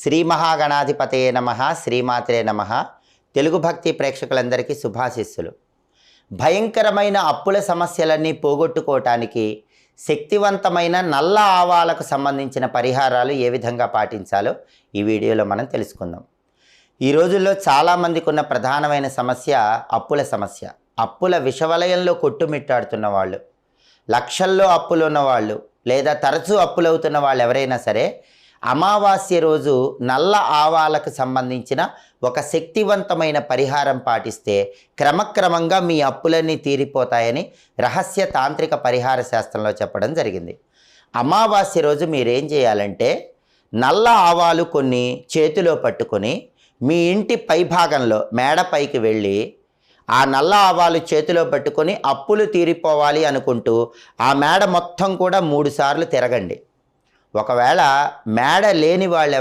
శ్రీ మహాగణాధిపతయే నమః, శ్రీమాత్రే నమః. తెలుగు భక్తి ప్రేక్షకులందరికీ శుభాశిస్సులు. భయంకరమైన అప్పుల సమస్యలన్నీ పోగొట్టుకోవటానికి శక్తివంతమైన నల్ల ఆవాలకు సంబంధించిన పరిహారాలు ఏ విధంగా పాటించాలో ఈ వీడియోలో మనం తెలుసుకుందాం. ఈ రోజుల్లో చాలామందికి ఉన్న ప్రధానమైన సమస్య అప్పుల సమస్య. అప్పుల విషవలయంలో కొట్టుమిట్టాడుతున్న వాళ్ళు, లక్షల్లో అప్పులు ఉన్నవాళ్ళు, లేదా తరచూ అప్పులవుతున్న వాళ్ళు ఎవరైనా సరే అమావాస్య రోజు నల్ల ఆవాలకు సంబంధించిన ఒక శక్తివంతమైన పరిహారం పాటిస్తే క్రమక్రమంగా మీ అప్పులన్నీ తీరిపోతాయని రహస్య తాంత్రిక పరిహార శాస్త్రంలో చెప్పడం జరిగింది. అమావాస్య రోజు మీరేం చేయాలంటే నల్ల ఆవాలు కొన్ని చేతిలో పట్టుకొని మీ ఇంటి పైభాగంలో మేడపైకి వెళ్ళి ఆ నల్ల ఆవాలు చేతిలో పట్టుకొని అప్పులు తీరిపోవాలి అనుకుంటూ ఆ మేడ మొత్తం కూడా 3 సార్లు తిరగండి. ఒకవేళ మేడ లేని వాళ్ళు